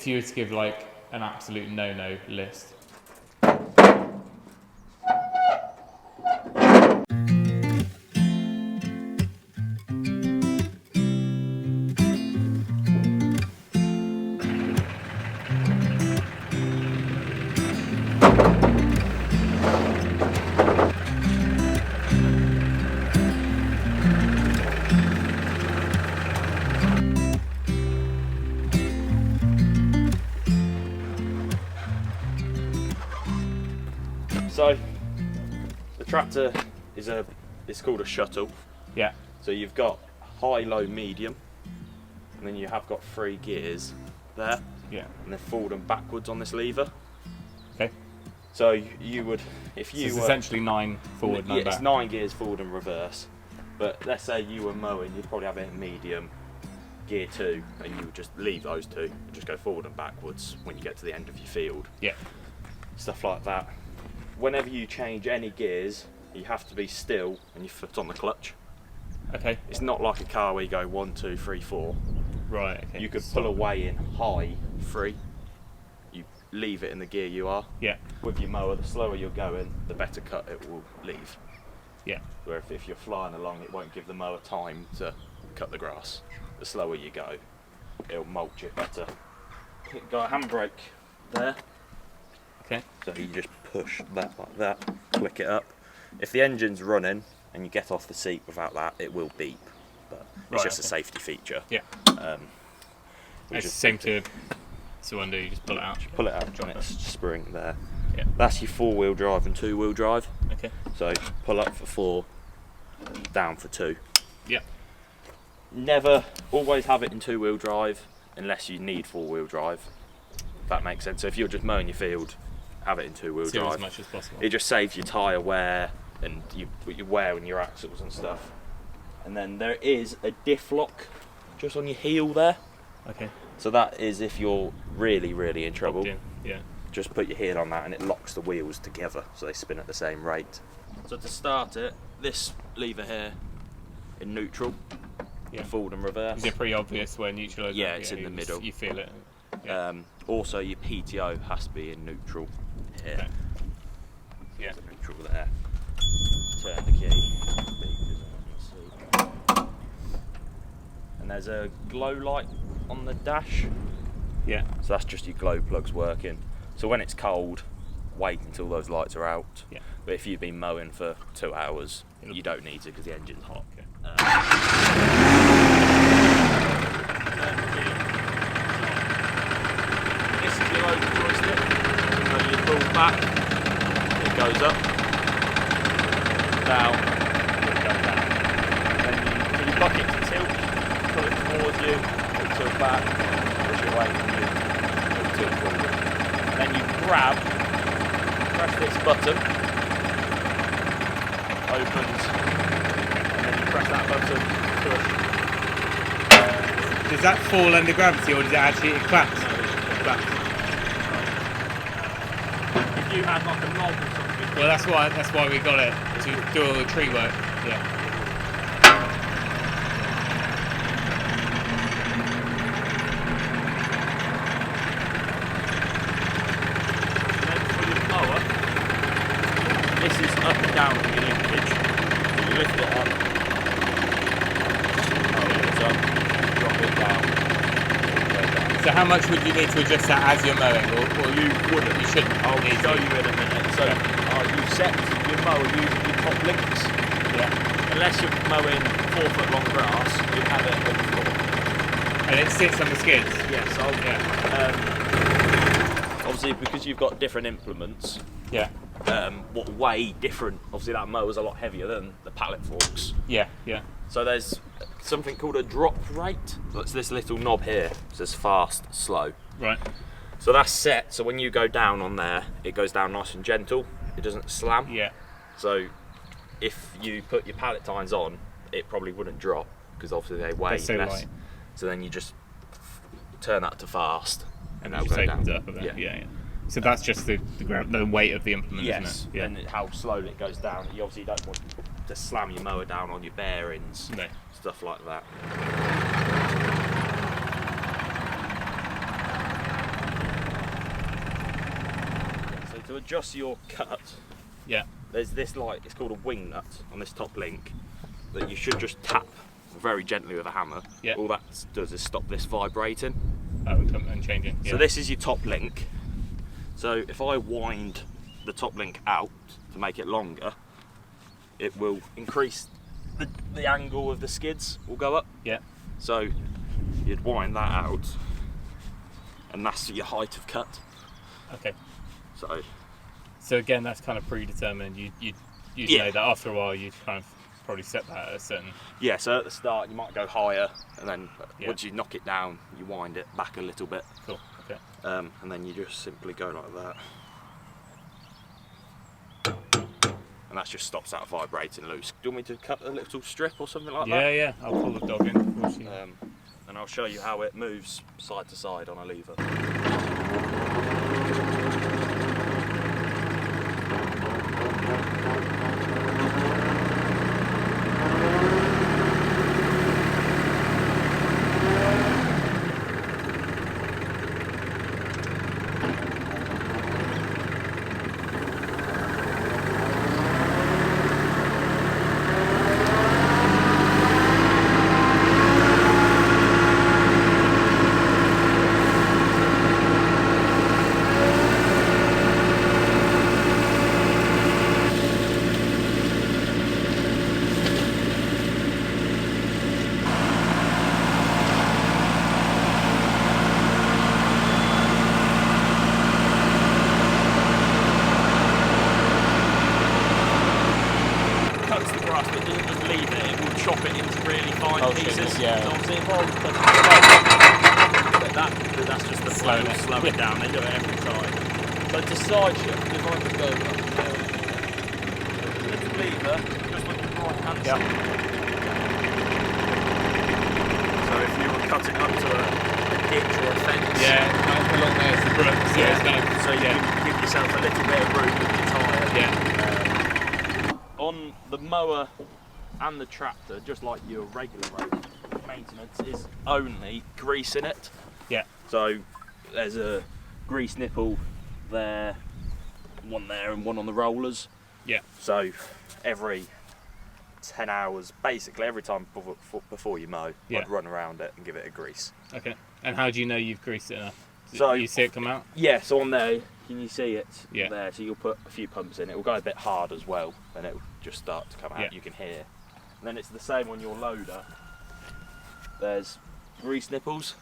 If you were to give like an absolute no-no list. So the tractor is it's called a shuttle. Yeah. So you've got high, low, medium, and then you have got 3 gears there. Yeah. And they're forward and backwards on this lever. Okay. So you would, if you it's were, essentially 9 forward, 9 back. it's 9 gears forward and reverse. But let's say you were mowing, you'd probably have it in medium, gear 2, and you would just leave those 2 and just go forward and backwards when you get to the end of your field. Yeah. Stuff like that. Whenever you change any gears, you have to be still and your foot on the clutch. Okay. It's not like a car where you go 1, 2, 3, 4. Right. Okay. You could pull away in high, 3. You leave it in the gear you are. Yeah. With your mower, the slower you're going, the better cut it will leave. Yeah. Where if you're flying along, it won't give the mower time to cut the grass. The slower you go, it'll mulch it better. You've got a handbrake there. Okay. So you just push that like that, click it up. If the engine's running and you get off the seat without that, it will beep. But it's just a safety feature. Yeah. It's the same to undo, you just pull it out. Pull it out and it's spring there. Yeah. That's your 4-wheel drive and 2-wheel drive. Okay. So pull up for 4, down for 2. Yeah. Never, always have it in 2-wheel drive unless you need 4-wheel drive. If that makes sense. So if you're just mowing your field, have it in 2-wheel drive. As much as possible. It just saves your tyre wear and your wear in your axles and stuff. And then there is a Diff Lock just on your heel there. Okay. So that is if you're really, really in trouble. Yeah. Just put your heel on that and it locks the wheels together so they spin at the same rate. So to start it, this lever here in neutral, forward and reverse. Is it pretty obvious where neutral is? Yeah, it's in the middle. You feel it. Yeah. Also your PTO has to be in neutral here. Okay. Yeah. So neutral there. Turn the key. And there's a glow light on the dash. Yeah. So that's just your glow plugs working. So when it's cold, wait until those lights are out. Yeah. But if you've been mowing for 2 hours, you don't need to because the engine's hot. Okay. This is your open joystick. So you pull back, it goes up, down, it goes down. Then you block it to tilt, pull it towards you, it'll tilt back, push it away from you, it'll tilt forward. Then you press this button, opens, and then you press that button, push. Does that fall under gravity or does it actually collapse? No, it collapses. If you had like a knob or something. Well, that's why we got it to do all the tree work. Yeah. This is up and down on your linkage. So you lift it up, it's up, drop it down. So how much would you need to adjust that as you're mowing, or You wouldn't. you shouldn't? I'll show you in a minute. So you set your mower using your top links. Yeah. Unless you're mowing 4-foot long grass, you have it on the floor. And it sits on the skids? Yes. Obviously, because you've got different implements. Yeah. What weigh different. Obviously, that mower's a lot heavier than the pallet forks. Yeah. Yeah. So there's something called a drop rate. So it's this little knob here. It says fast, slow. Right. So that's set. So when you go down on there, it goes down nice and gentle. It doesn't slam. Yeah. So if you put your pallet tines on, it probably wouldn't drop because obviously they weigh so less. light. So then you just turn that to fast, And that'll it just go opens down. up a bit. Yeah. Yeah. So that's just the weight of the implement, Yes, isn't it? Yeah. and how slowly it goes down. You obviously don't want to slam your mower down on your bearings, No. stuff like that. adjust your cut, Yeah. there's this it's called a wing nut on this top link that you should just tap very gently with a hammer. Yeah. All that does is stop this vibrating. Oh, and changing. Yeah. So this is your top link. So if I wind the top link out to make it longer, it will increase the angle of the skids will go up. Yeah. So you'd wind that out, and that's your height of cut. Okay. So again, that's kind of predetermined. You Yeah. know that after a while you kind of probably set that at a certain. yeah, so at the start you might go higher, and then Yeah. once you knock it down, you wind it back a little bit, Cool. Okay. and then you just simply go like that. And that just stops that vibrating loose. Do you want me to cut a little strip or something like that? Yeah. I'll pull the dog in. Of course, And I'll show you how it moves side to side on a lever. Cuts the grass, but doesn't just leave it. It will chop it into really fine pieces. yeah. So obviously if I was cutting but that's just the slow it down. They do it every time. But to side shift, if I could go up there, lift the lever just with the right hand side. So if you were cutting up to a ditch or a fence, kind of along there's the brook, so it's kind of, so you can give yourself a little bit of room with your tyre. Yeah. On the mower and the tractor, just like your regular road maintenance, is only grease in it. Yeah. So there's a grease nipple there, one there and one on the rollers. Yeah. So every 10 hours, basically every time before you mow, Yeah. I'd run around it and give it a grease. Okay. And how do you know you've greased it enough? So you see it come out? Yeah, so on there, can you see it Yeah. there? So you'll put a few pumps in, it will go a bit hard as well, and it will just start to come out, Yeah. you can hear. And then it's the same on your loader. There's grease nipples,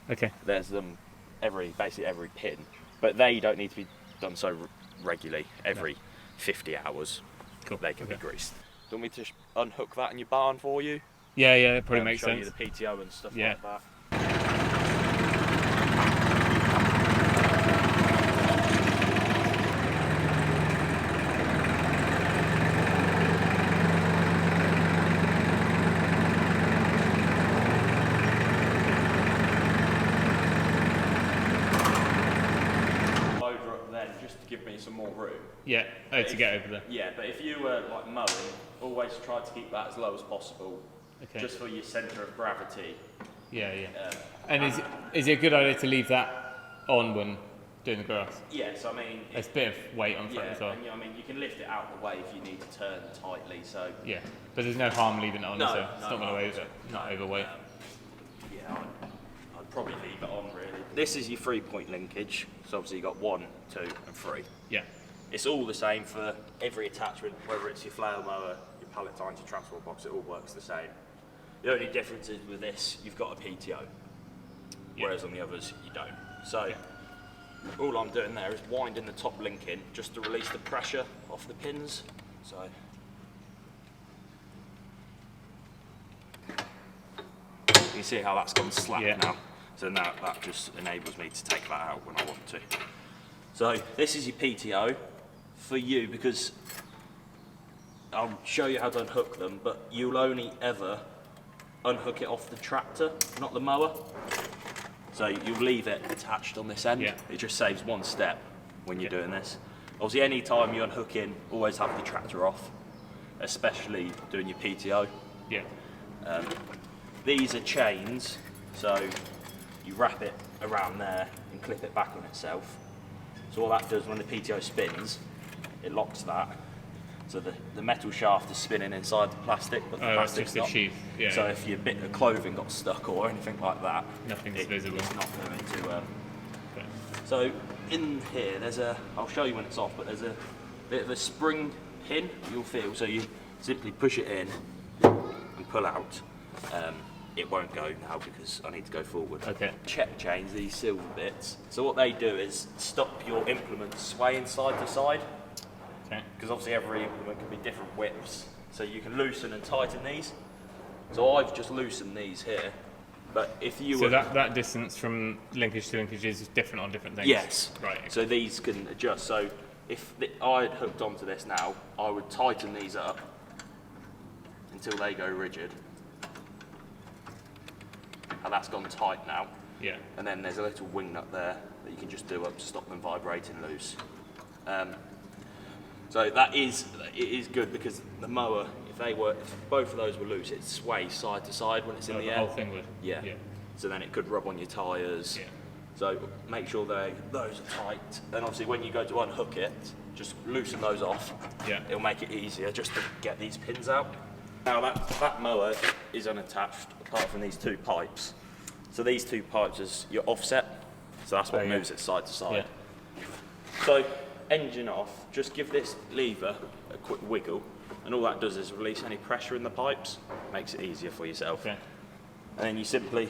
Okay. there's them basically every pin, but they don't need to be done so regularly, every 50 hours. Cool. They can be Okay. greased. Do you want me to unhook that in your barn for you? Yeah, it probably makes show sense. you the PTO and stuff Yeah. like that. Loader up then, just to give me some more room. Yeah. Oh, to get over there. Yeah, but if you were like mowing, always try to keep that as low as possible, Okay. just for your centre of gravity. Yeah. And is it a good idea to leave that on when doing the grass? Yes, I mean, There's a bit of weight on front yeah, as well. and, I mean, you can lift it out of the way if you need to turn tightly. So Yeah. But there's no harm leaving it on, No, so it's no not going to harm. not overweight. yeah, I'd probably leave it on really. This is your 3-point linkage. So obviously you got 1, 2, and 3. Yeah. It's all the same for every attachment, whether it's your flail mower, your pallet tines, your transport box. It all works the same. The only difference is with this, you've got a PTO, whereas on the others you don't. So all I'm doing there is winding the top link in just to release the pressure off the pins. So you can see how that's gone slack now. So now that just enables me to take that out when I want to. So this is your PTO for you, because I'll show you how to unhook them, but you'll only ever unhook it off the tractor, not the mower. So you'll leave it attached on this end. Yeah. It just saves one step when you're doing this. Obviously, any time you unhook in, always have the tractor off, especially doing your PTO. Yeah. These are chains, so you wrap it around there and clip it back on itself. So all that does when the PTO spins, it locks that. So the metal shaft is spinning inside the plastic, but the it's plastic's just a not. sheath. Yeah. So if your bit of clothing got stuck or anything like that, Nothing's visible. It's not going to. Okay. So in here, I'll show you when it's off, but there's a bit of a spring pin you'll feel. So you simply push it in and pull out. It won't go now because I need to go forward. Okay. Check chains, these silver bits. So what they do is stop your implement swaying side to side. Okay. Because obviously every implement can be different widths. So you can loosen and tighten these. So I've just loosened these here. But if you So that distance from linkage to linkage is different on different things? Yes. Right. So these can adjust. So if I had hooked onto this now, I would tighten these up until they go rigid. And that's gone tight now. Yeah. And then there's a little wing nut there that you can just do up to stop them vibrating loose. So it is good because the mower, if both of those were loose, it sways side to side when it's in the air. The whole thing would? Yeah. So then it could rub on your tyres. Yeah. So make sure those are tight. And obviously when you go to unhook it, just loosen those off. Yeah. It'll make it easier just to get these pins out. Now that mower is unattached apart from these two pipes. So these two pipes is your offset. So that's what moves it side to side. Yeah. So engine off, just give this lever a quick wiggle, and all that does is release any pressure in the pipes, makes it easier for yourself. Okay. And then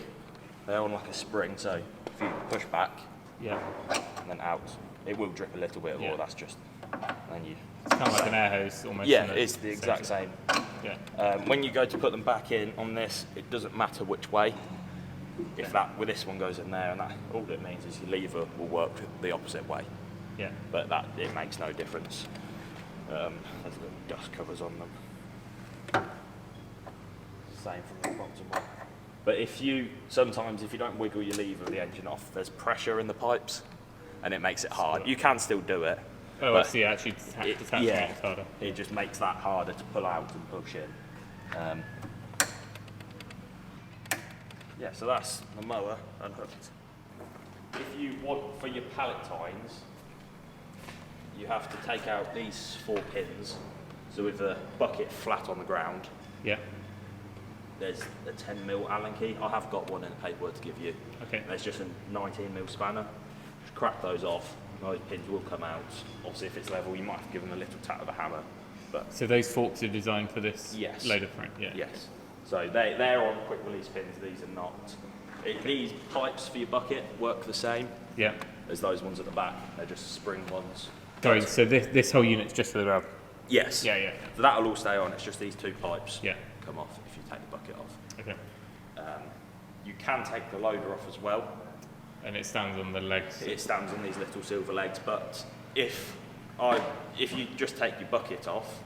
they're on like a spring, so if you push back Yeah. and then out, it will drip a little bit of oil, that's just, and then you... It's kind of like an air hose almost. Yeah, it's the exact same. Yeah. When you go to put them back in on this, it doesn't matter which way. If with this one goes in there, and that all it means is your lever will work the opposite way. Yeah. But it makes no difference. There's little dust covers on them. Same from the bottom one. But sometimes if you don't wiggle your lever of the engine off, there's pressure in the pipes, and it makes it hard. You can still do it. Oh, I see. Actually, detaching it is harder. It just makes that harder to pull out and push in. Yeah, so that's the mower unhooked. If you want for your pallet tines, you have to take out these 4 pins. So with the bucket flat on the ground, Yeah. there's a 10mm Allen key. I have got one in the paperwork to give you. Okay. There's just a 19mm spanner. Just crack those off. Those pins will come out. Obviously, if it's level, you might have to give them a little tap of a hammer. But So those forks are designed for this Yes. loader frame? Yeah. yes, so they're on quick release pins. These are not. These pipes for your bucket work the same Yeah. as those ones at the back. They're just spring ones. Sorry, so this whole unit's just for the valve? Yes. Yeah, yeah. So that'll all stay on. It's just these 2 pipes Yeah. come off if you take the bucket off. Okay. You can take the loader off as well. And it stands on the legs? It stands on these little silver legs, but if you just take your bucket off,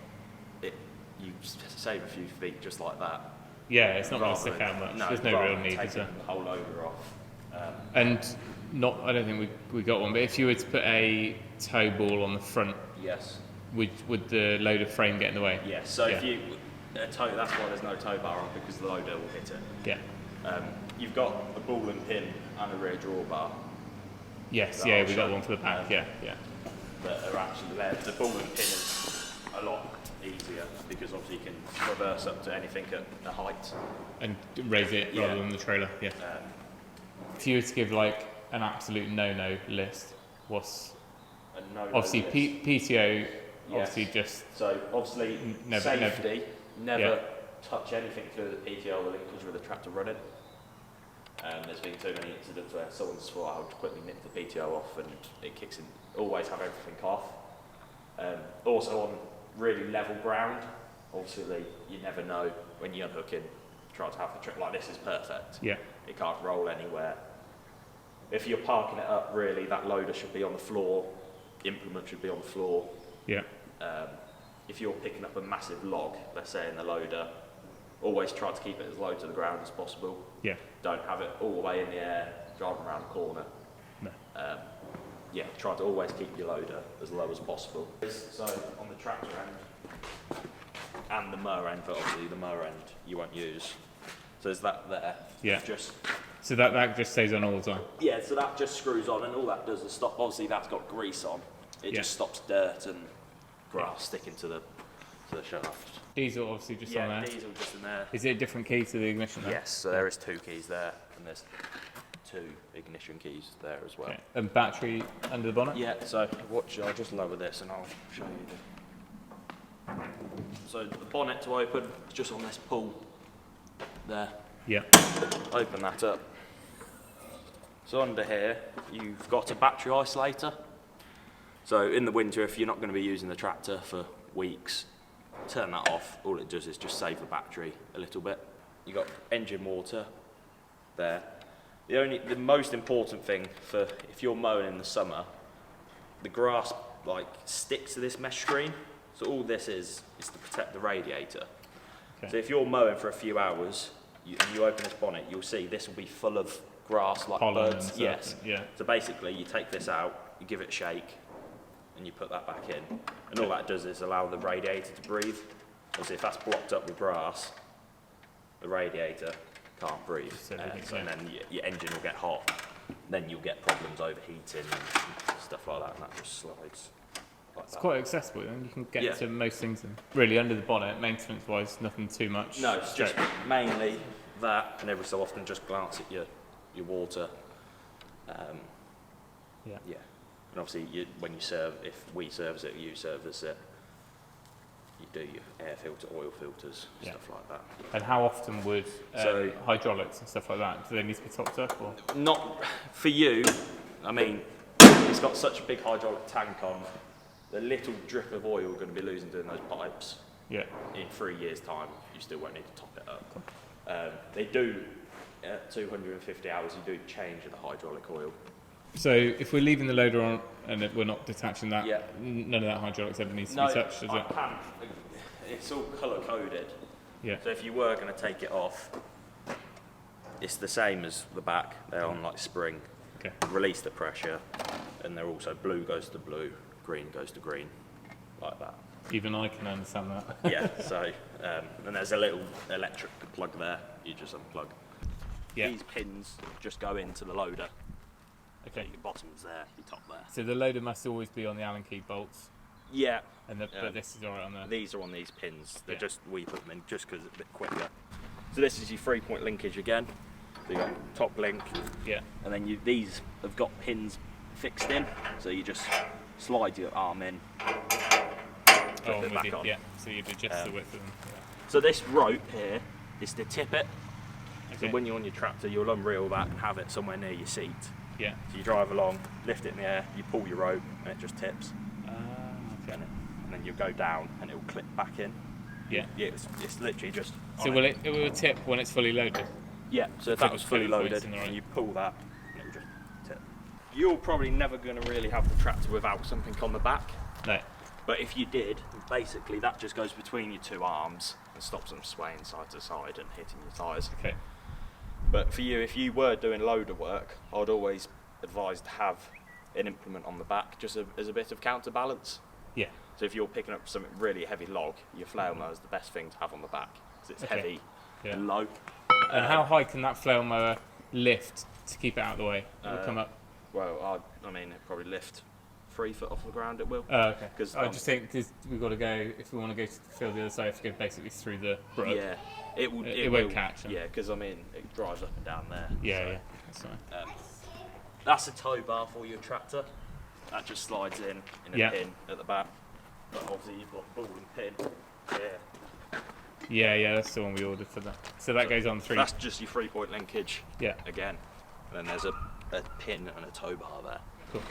you save a few feet just like that. Yeah, it's not going to Rather stick than- out much. No, There's no rather real than need, is taking there? the whole loader off. And I don't think we got one, but if you were to put a tow ball on the front, Yes. would the loader frame get in the way? Yes. So Yeah. if you that's why there's no tow bar on, because the loader will hit it. Yeah. You've got a ball and pin and a rear drawbar Yes, that yeah, I'll we show got one for the back, you. yeah. that are actually there. The ball and pin is a lot easier because obviously you can reverse up to anything at a height. And raise it Yeah. rather than the trailer, yeah. If you were to give like an absolute no-no list, what's And no obviously list. PTO, Yes. obviously just So obviously safety, never Yeah. touch anything through the PTO or the linkage with the tractor running. There's been too many incidents where someone's thought I would quickly nip the PTO off and it kicks in. Always have everything off. Also on really level ground, obviously you never know when you're unhooking, try to have the trip like this is perfect. yeah. It can't roll anywhere. If you're parking it up, really, that loader should be on the floor, implement should be on the floor. Yeah. If you're picking up a massive log, let's say in the loader, always try to keep it as low to the ground as possible. Yeah. Don't have it all the way in the air, driving around the corner. No. Yeah, try to always keep your loader as low as possible. So on the tractor end and the mower end, but obviously the mower end you won't use. So there's that there. Yeah. Just So that just stays on all the time. Yeah, so that just screws on, and all that does is stop. Obviously, that's got grease on. It just stops dirt and grass sticking to the shaft. Diesel obviously just on there. Yeah, diesel just in there. Is it a different key to the ignition? Yes, so there is 2 keys there, and there's 2 ignition keys there as well. Okay. And battery under the bonnet? Yeah, so watch, I'll just lower this and I'll show you So the bonnet to open is just on this pull there. Yeah. Open that up. So under here, you've got a battery isolator. So in the winter, if you're not going to be using the tractor for weeks, turn that off. All it does is just save the battery a little bit. You've got engine water there. The most important thing for if you're mowing in the summer, the grass like sticks to this mesh screen. So all this is to protect the radiator. Okay. So if you're mowing for a few hours, and you open this bonnet, you'll see this will be full of grass like pollen birds. And yes. Yeah. So basically, you take this out, you give it a shake, and you put that back in, and all that does is allow the radiator to breathe. Obviously, if that's blocked up with grass, the radiator can't breathe, and then your engine will get hot. Then you'll get problems overheating and stuff like that, and that just slides. Like it's quite accessible, and you can get to most things. Really, under the bonnet, maintenance-wise, nothing too much. No, it's just mainly that, and every so often just glance at your water. Yeah. And obviously, when if we service it, you service it, you do your air filter, oil filters, stuff like that. And how often would hydraulics and stuff like that, do they need to be topped up? Or? Not for you. I mean, it's got such a big hydraulic tank on. The little drip of oil we're going to be losing doing those pipes. Yeah. In 3 years' time, you still won't need to top it up. They do, at 250 hours, you do change the hydraulic oil. So if we're leaving the loader on and we're not detaching that, none of that hydraulics ever needs to be touched, does it? It's all colour-coded. Yeah. So if you were going to take it off, it's the same as the back. They're on like spring. Okay. Release the pressure, and they're also blue goes to blue, green goes to green, like that. Even I can understand that. Yeah, so, and there's a little electric plug there, you just unplug. Yeah. These pins just go into the loader. Okay. So your bottom's there, your top there. So the loader must always be on the Allen key bolts? Yeah. And but this is alright on there? These are on these pins. They're just, we put them in just because it's a bit quicker. So this is your 3-point linkage again. So you've got top link. Yeah. And then these have got pins fixed in, so you just slide your arm in, flip it back on. Yeah, so you'd adjust the width of them. Yeah. So this rope here is to tip it. Okay. So when you're on your tractor, you'll unreel that and have it somewhere near your seat. Yeah. So you drive along, lift it in the air, you pull your rope, and it just tips. Okay. And then you go down, and it will clip back in. Yeah. Yeah. It's literally just. So will it will tip when it's fully loaded? Yeah. So if that was fully loaded, and you pull that, and it will just tip. You're probably never going to really have the tractor without something on the back. No. But if you did, basically that just goes between your two arms and stops them swaying side to side and hitting your tyres. Okay. But for you, if you were doing loader work, I'd always advise to have an implement on the back just as a bit of counterbalance. Yeah. So if you're picking up some really heavy log, your flail mower is the best thing to have on the back because it's heavy and low. And how high can that flail mower lift to keep it out of the way? It will come up. Well, I mean, it probably lift 3 foot off the ground. It will. Oh, okay. Because I just think we've got to go if we want to go to the field the other side. We have to go basically through the brook. Yeah, it will. It won't catch. Yeah, because I mean, it drives up and down there. Yeah, so, yeah. That's fine. That's a tow bar for your tractor. That just slides in a pin at the back. But obviously you've got ball and pin. Yeah. Yeah, that's the one we ordered for that. So that goes on 3. That's just your 3-point linkage. Yeah. Again, and then there's a pin and a tow bar there. Cool.